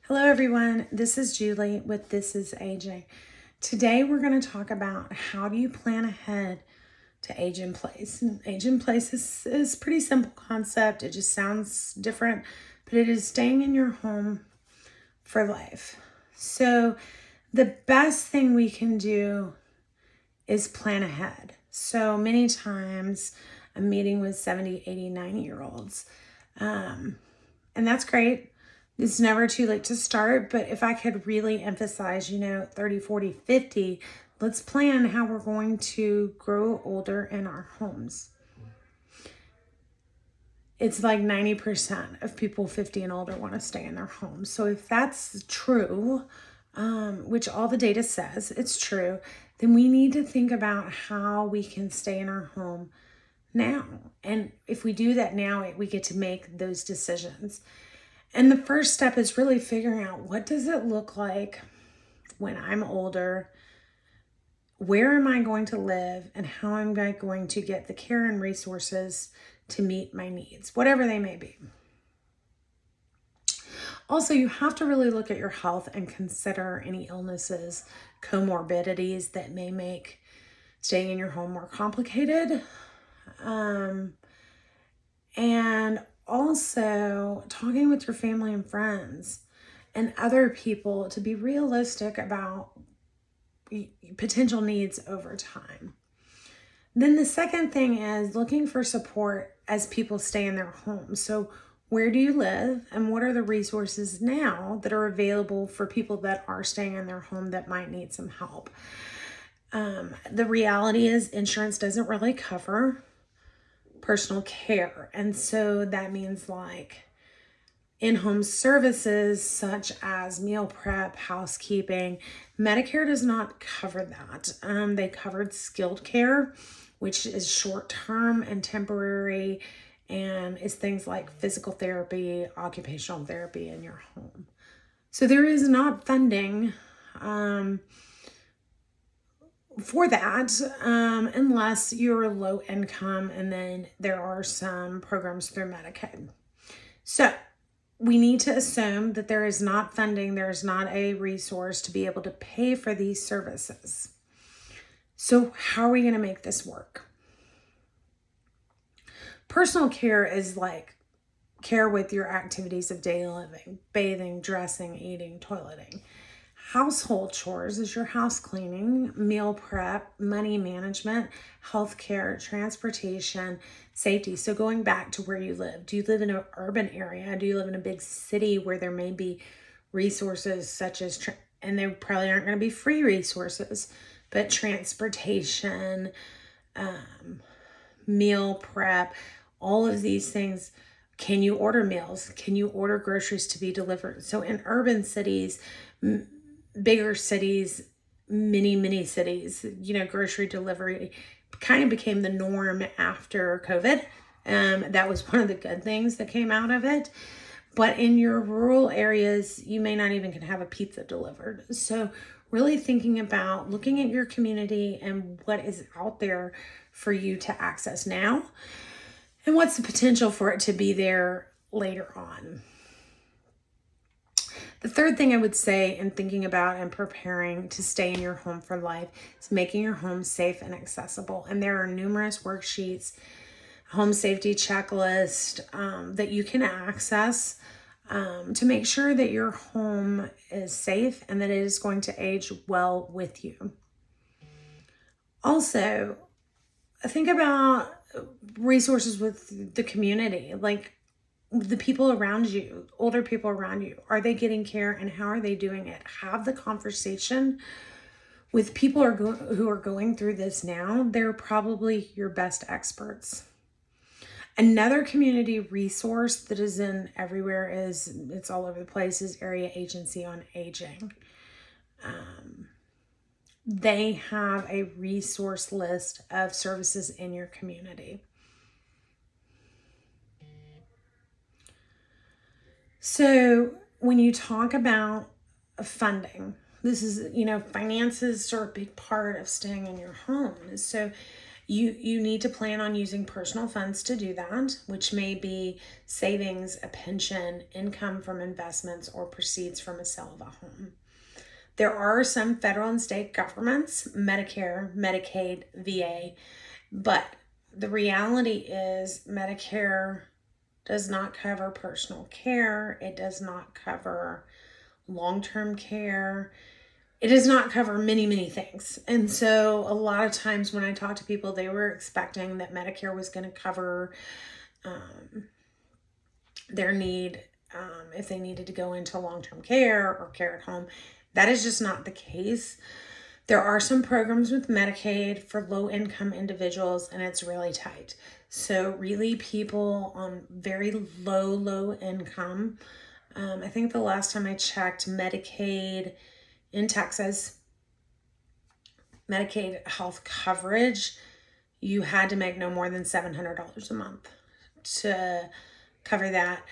Hello everyone, this is Julie with This is AJ. Today we're going to talk about how do you plan ahead to age in place. And age in place is a pretty simple concept. It just sounds different, but it is staying in your home for life. So the best thing we can do is plan ahead. So many times I'm meeting with 70, 80, 90-year-olds. And that's great. It's never too late to start, but if I could really emphasize, 30, 40, 50, let's plan how we're going to grow older in our homes. It's like 90% of people 50 and older want to stay in their homes. So if that's true, which all the data says it's true, then we need to think about how we can stay in our home now. And if we do that now, we get to make those decisions. And the first step is really figuring out, what does it look like when I'm older? Where am I going to live, and how am I going to get the care and resources to meet my needs, whatever they may be. Also, you have to really look at your health and consider any illnesses, comorbidities that may make staying in your home more complicated. And also talking with your family and friends and other people to be realistic about potential needs over time. Then the second thing is looking for support as people stay in their homes. So where do you live, and what are the resources now that are available for people that are staying in their home that might need some help? The reality is insurance doesn't really cover personal care. And so that means like in-home services such as meal prep, housekeeping. Medicare does not cover that. They covered skilled care, which is short-term and temporary, and is things like physical therapy, occupational therapy in your home. So there is not funding for that, unless you're low income, and then there are some programs through Medicaid. So we need to assume that there is not funding, there is not a resource to be able to pay for these services. So how are we going to make this work? Personal care is like care with your activities of daily living, bathing, dressing, eating, toileting. Household chores is your house cleaning, meal prep, money management, healthcare, transportation, safety. So going back to where you live, do you live in an urban area? Do you live in a big city where there may be resources such as, and they probably aren't going to be free resources, but transportation, meal prep, all of these things. Can you order meals? Can you order groceries to be delivered? So in urban cities, bigger cities, mini cities, grocery delivery kind of became the norm after COVID. That was one of the good things that came out of it. But in your rural areas, you may not even have a pizza delivered. So really thinking about looking at your community and what is out there for you to access now, and what's the potential for it to be there later on. The third thing I would say in thinking about and preparing to stay in your home for life is making your home safe and accessible. And there are numerous worksheets, home safety checklist that you can access to make sure that your home is safe and that it is going to age well with you. Also, think about resources with the community, like the people around you, older people around you. Are they getting care, and how are they doing it? Have the conversation with people who are going through this now. They're probably your best experts. Another community resource that is in everywhere, it's all over the place, is Area Agency on Aging. They have a resource list of services in your community. So when you talk about funding, this is, finances are a big part of staying in your home. So You need to plan on using personal funds to do that, which may be savings, a pension, income from investments, or proceeds from a sale of a home. There are some federal and state governments, Medicare, Medicaid, VA, but the reality is Medicare does not cover personal care. It does not cover long-term care. It does not cover many, many things. And so a lot of times when I talk to people, they were expecting that Medicare was going to cover their need if they needed to go into long-term care or care at home. That is just not the case. There are some programs with Medicaid for low-income individuals, and it's really tight. So really people on very low income, I think the last time I checked, Medicaid in Texas, Medicaid health coverage, you had to make no more than $700 a month to cover that,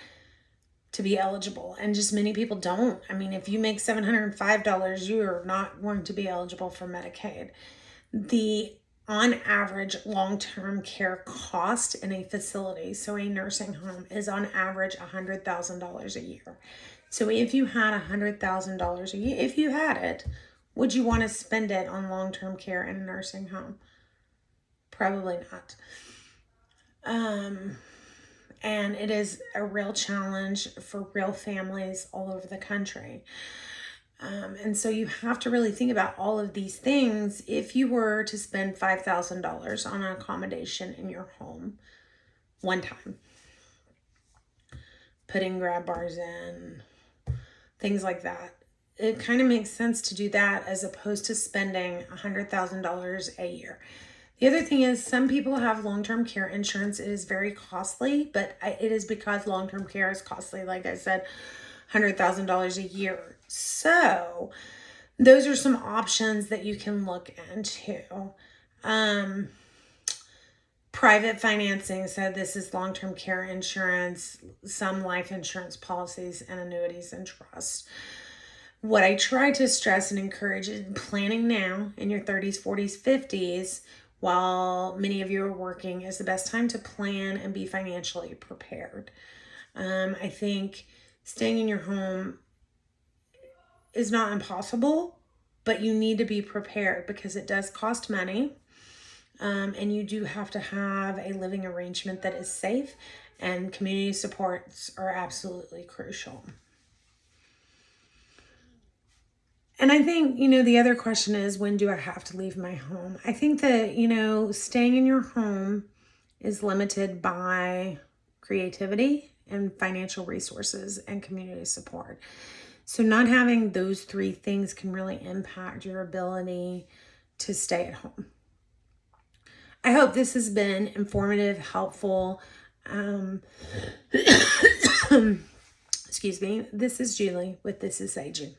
to be eligible. And just many people don't. I mean, if you make $705, you are not going to be eligible for Medicaid. The on average long-term care cost in a facility, so a nursing home, is on average $100,000 a year. So if you had $100,000 a year, if you had it, would you want to spend it on long-term care in a nursing home? Probably not. And it is a real challenge for real families all over the country. And so you have to really think about all of these things. If you were to spend $5,000 on an accommodation in your home one time, putting grab bars in, things like that, it kind of makes sense to do that as opposed to spending $100,000 a year. The other thing is some people have long-term care insurance. It is very costly, but it is because long-term care is costly. Like I said, $100,000 a year. So those are some options that you can look into. Private financing. So this is long-term care insurance, some life insurance policies, and annuities and trusts. What I try to stress and encourage is planning now in your 30s, 40s, 50s, while many of you are working, is the best time to plan and be financially prepared. I think staying in your home is not impossible, but you need to be prepared because it does cost money. And you do have to have a living arrangement that is safe, and community supports are absolutely crucial. And I think, the other question is, when do I have to leave my home? I think that, staying in your home is limited by creativity and financial resources and community support. So not having those three things can really impact your ability to stay at home. I hope this has been informative, helpful. Excuse me. This is Julie with This Is Aging.